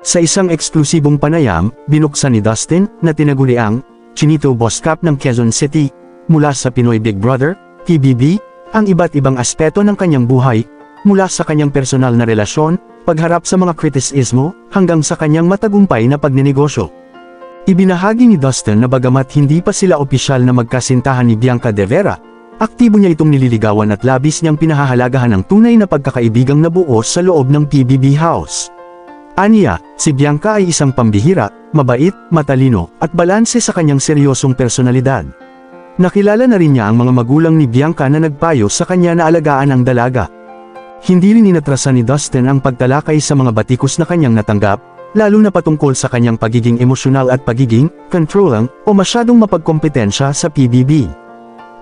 Sa isang eksklusibong panayam, binuksan ni Dustin, na tinaguri ang Chinito Boss Cup ng Quezon City, mula sa Pinoy Big Brother, PBB, ang iba't ibang aspeto ng kanyang buhay, mula sa kanyang personal na relasyon, pagharap sa mga kritisismo, hanggang sa kanyang matagumpay na pagninegosyo. Ibinahagi ni Dustin na bagamat hindi pa sila opisyal na magkasintahan ni Bianca De Vera, aktibo niya itong nililigawan at labis niyang pinahahalagahan ang tunay na pagkakaibigang nabuo sa loob ng PBB House. Aniya, si Bianca ay isang pambihira, mabait, matalino, at balanse sa kanyang seryosong personalidad. Nakilala na rin niya ang mga magulang ni Bianca na nagpayo sa kanya na alagaan ang dalaga. Hindi rin inatrasan ni Dustin ang pagtalakay sa mga batikos na kanyang natanggap, lalo na patungkol sa kanyang pagiging emosyonal at pagiging controlling o masyadong mapagkompetensya sa PBB.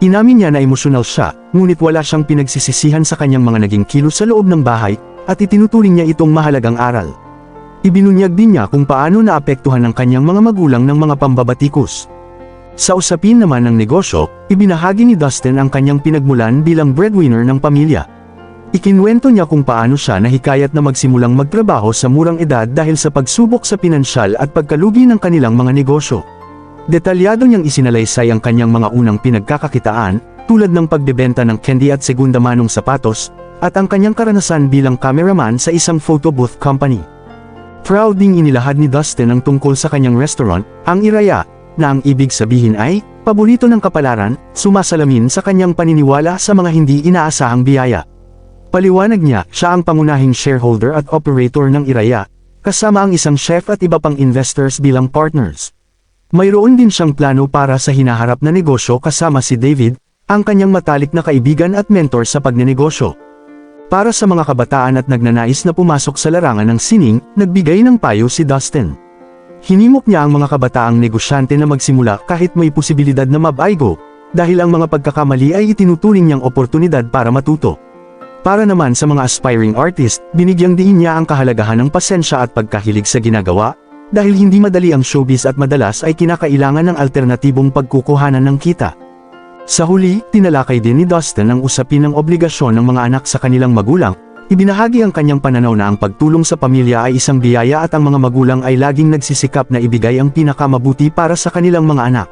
Inamin niya na emosyonal siya, ngunit wala siyang pinagsisisihan sa kanyang mga naging kilos sa loob ng bahay, at itinuturing niya itong mahalagang aral. Ibinunyag din niya kung paano naapektuhan ng kanyang mga magulang ng mga pambabatikos. Sa usapin naman ng negosyo, ibinahagi ni Dustin ang kanyang pinagmulan bilang breadwinner ng pamilya. Ikinwento niya kung paano siya nahikayat na magsimulang magtrabaho sa murang edad dahil sa pagsubok sa pinansyal at pagkalugi ng kanilang mga negosyo. Detalyado niyang isinalaysay ang kanyang mga unang pinagkakakitaan, tulad ng pagbebenta ng candy at segunda manong sapatos, at ang kanyang karanasan bilang cameraman sa isang photo booth company. Proud ding inilahad ni Dustin ang tungkol sa kanyang restaurant, ang Iraya, na ang ibig sabihin ay, paborito ng kapalaran, sumasalamin sa kanyang paniniwala sa mga hindi inaasahang biyaya. Paliwanag niya, siya ang pangunahing shareholder at operator ng Iraya, kasama ang isang chef at iba pang investors bilang partners. Mayroon din siyang plano para sa hinaharap na negosyo kasama si David, ang kanyang matalik na kaibigan at mentor sa pagnenegosyo. Para sa mga kabataan at nagnanais na pumasok sa larangan ng sining, nagbigay ng payo si Dustin. Hinimok niya ang mga kabataang negosyante na magsimula kahit may posibilidad na mabaigo, dahil ang mga pagkakamali ay itinuturing niyang oportunidad para matuto. Para naman sa mga aspiring artist, binigyang diin niya ang kahalagahan ng pasensya at pagkahilig sa ginagawa, dahil hindi madali ang showbiz at madalas ay kinakailangan ng alternatibong pagkukuhanan ng kita. Sa huli, tinalakay din ni Dustin ang usapin ng obligasyon ng mga anak sa kanilang magulang. Ibinahagi ang kanyang pananaw na ang pagtulong sa pamilya ay isang biyaya at ang mga magulang ay laging nagsisikap na ibigay ang pinakamabuti para sa kanilang mga anak.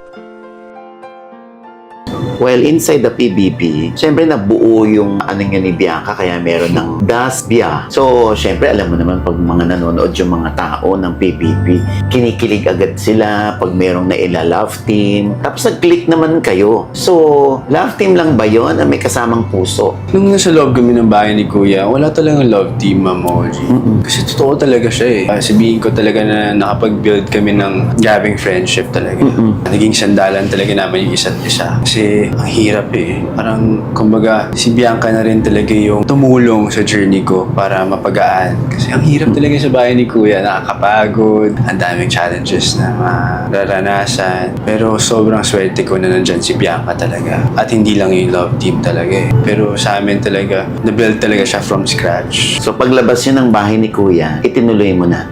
Well, inside the PBB, syempre nabuo yung niya ni Bianca, kaya meron ng Das Bia. So, syempre alam mo naman pag mga nanonood yung mga tao ng PBB, kinikilig agad sila pag merong naila-love team. Tapos nag-click naman kayo. So, love team lang ba yun? May kasamang puso? Nung nasa loob kami ng bahay ni Kuya, wala talagang love team, Ma'am Oji. Kasi totoo talaga siya eh. Sabihin ko talaga na nakapag-build kami ng gabing friendship talaga. Naging sandalan talaga naman yung isa't isa. Kasi ang hirap eh. Parang, kumbaga, si Bianca na rin talaga yung tumulong sa journey ko para mapagaan. Kasi ang hirap talaga sa bahay ni Kuya. Nakakapagod, ang daming challenges na mararanasan. Pero sobrang swerte ko na nandyan si Bianca talaga. At hindi lang yung love team talaga eh. Pero sa amin talaga, na-build talaga siya from scratch. So, paglabas yun ng bahay ni Kuya, itinuloy mo na?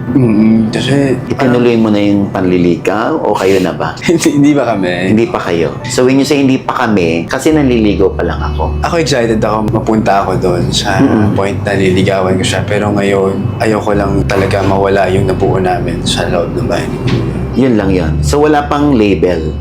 Kasi, Itinuloy mo na yung panliligaw o kayo na ba? hindi ba kami? Hindi pa kayo. So, when you say hindi pa kami, kasi nanliligaw pa lang ako. Ako excited ako mapunta ako doon sa point na liligawan ko siya. Pero ngayon, ayoko lang talaga mawala yung nabuo namin sa loob ng bahay ni Kuya. Yun lang yun. So, wala pang label.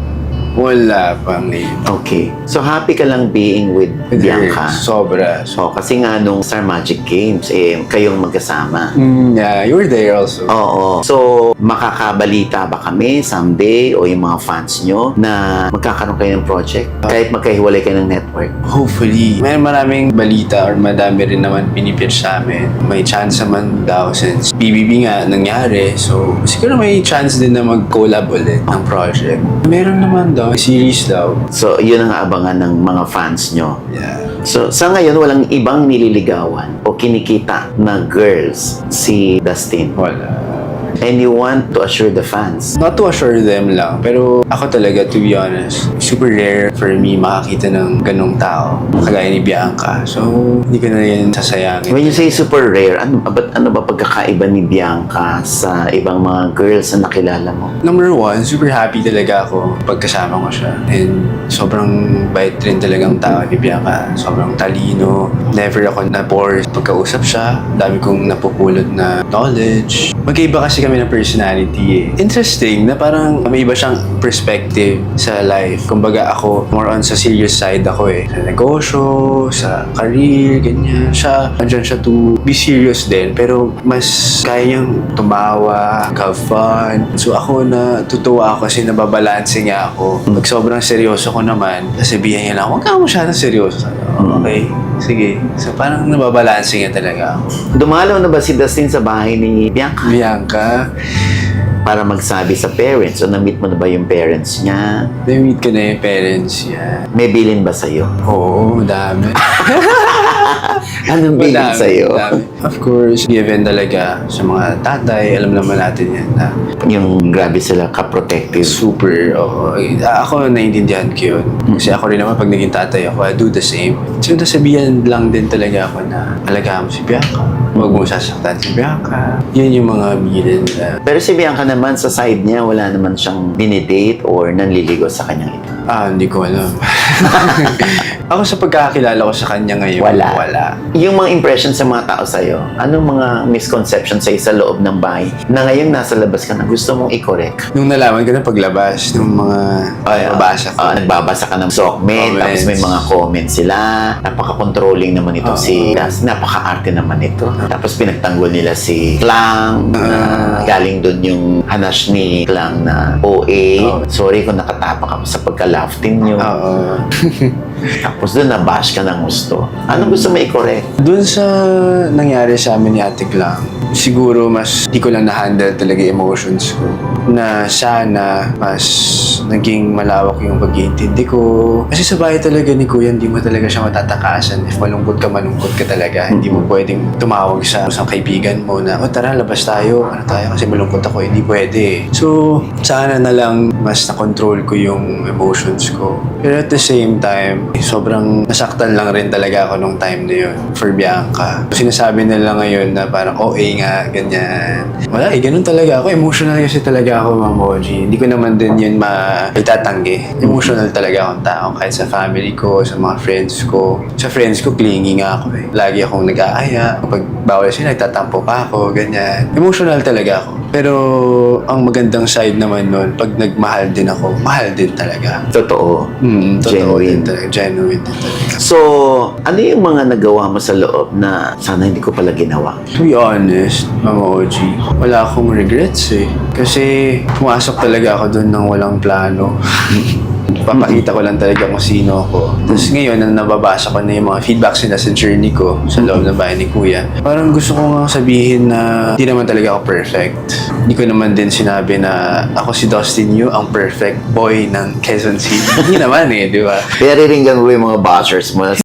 Wala pang name. Okay. So, happy ka lang being with Bianca? Sobra. So, kasi nga nung Star Magic Games, kayong magkasama. Yeah, you were there also. Oo. So, makakabalita ba kami someday o yung mga fans nyo na magkakaroon kayo ng project? Kahit magkahiwalay kayo ng network? Hopefully. May maraming balita or madami rin naman pinipitch sa amin. May chance naman daw since BBB nga nangyari. So, siguro may chance din na mag-collab ulit ng project. Meron naman daw, series daw. So, yun ang abangan ng mga fans nyo. Yeah. So, sa ngayon, walang ibang nililigawan o kinikita na girls si Dustin. Wala. And you want to assure the fans. Not to assure them lang, pero ako talaga, to be honest, super rare for me makakita ng ganong tao, kagaya ni Bianca. So, hindi ko na yan sasayangin. When you say super rare, ano ba pagkakaiba ni Bianca sa ibang mga girls na nakilala mo? Number one, super happy talaga ako pagkasama ko siya. And sobrang bait rin talagang tao ni Bianca. Sobrang talino. Never ako na-bore pagkausap siya. Dami kong napupulot na knowledge. Magkaiba kasi kami ng personality eh. Interesting na parang may iba siyang perspective sa life. Kumbaga ako, more on sa serious side ako eh. Sa negosyo, sa career, ganyan. Siya, andyan siya to be serious din. Pero mas kaya niyang tumawa, have fun. So ako na tutuwa ako kasi nababalanse nga ako. Pag sobrang seryoso ko naman, sasabihan niya lang, huwag ka masyadong seryoso. Okay, sige. So parang nababalanse nga talaga ako. Dumalaw na ba si Dustin sa bahay ni Bianca? Bianca, Para magsabi sa parents o na-meet mo na ba yung parents niya? na-meet ko na yung parents niya. May bilin ba sa'yo? Oo, dami. Anong bilin Madami, sa'yo? madami. Of course, given talaga sa mga tatay, alam naman natin yan na Yung grabe sila ka-protective. super, oo. Ako naiintindihan ko yun. Kasi ako rin naman, pag naging tatay ako, I do the same. So, nasabihan lang din talaga ako na alagaan mo si Bianca. Huwag mo sasaktan si Bianca. Yun yung mga bilin na, Pero si Bianca naman, sa side niya, wala naman siyang dinidate or nanliligo sa kanyang ito. hindi ko alam. Ako sa pagkakakilala ko sa kanya ngayon, wala. Yung mga impression sa mga tao sa'yo, anong mga misconception sa'yo sa loob ng bahay na ngayon nasa labas ka na gusto mong i-correct? Nung nalaman ko na paglabas, nung mga babasa ko. Nagbabasa ka ng sockmate, Comments. tapos may mga comments sila. Napaka-controlling naman ito si Das. Napaka-arte naman ito. Tapos pinagtanggol nila si Klang, na galing doon yung hanash ni Klang na OA. Sorry kung nakatapak ako sa pagka-laugh team nyo. Oo. Tapos doon nabash ka ng gusto. Anong gusto mo i-correct? Doon sa nangyari sa amin ni Ate Klang, siguro mas di ko lang na-handle talaga yung emotions ko. Na sana mas naging malawak yung pag-iintindi ko. Kasi sa bahay talaga ni Kuya, hindi mo talaga siya matatakasan. If malungkot ka talaga. Hindi mo pwedeng tumawag sa isang kaibigan mo na, tara, labas tayo. Ano tayo? Kasi malungkot ako. Hindi pwede. So, sana na lang mas na-control ko yung emotions ko. Pero at the same time, sobrang nasaktan lang rin talaga ako nung time na yun for Bianca. Sinasabi nila ngayon na parang OA nga, ganyan. Wala ganun talaga ako. Emotional kasi talaga ako, Ma'am Oji. Hindi ko naman din yun itatanggi. Emotional talaga akong tao. Kahit sa family ko, sa mga friends ko. Sa friends ko, clingy nga ako eh. Lagi akong nag-aaya. Kapag bawal sila, nagtatampo pa ako, ganyan. Emotional talaga ako. Pero ang magandang side naman nun, pag nagmahal din ako, mahal din talaga. Totoo. Totoo din talaga. Genuine din talaga. So, ano yung mga nagawa mo sa loob na sana hindi ko pala ginawa? To be honest, Mama Oji, wala akong regrets eh. Kasi pumasok talaga ako doon ng walang plano. Papakita ko lang talaga kung sino ako. Tapos ngayon, na nababasa ko na yung mga feedbacks nila sa journey ko sa loob ng bahay ni Kuya, parang gusto ko nga sabihin na hindi naman talaga ako perfect. Hindi ko naman din sinabi na ako si Dustin Yu, ang perfect boy ng Quezon City. Hindi naman eh, di ba? Kaya riringgan mo yung mga bashers mo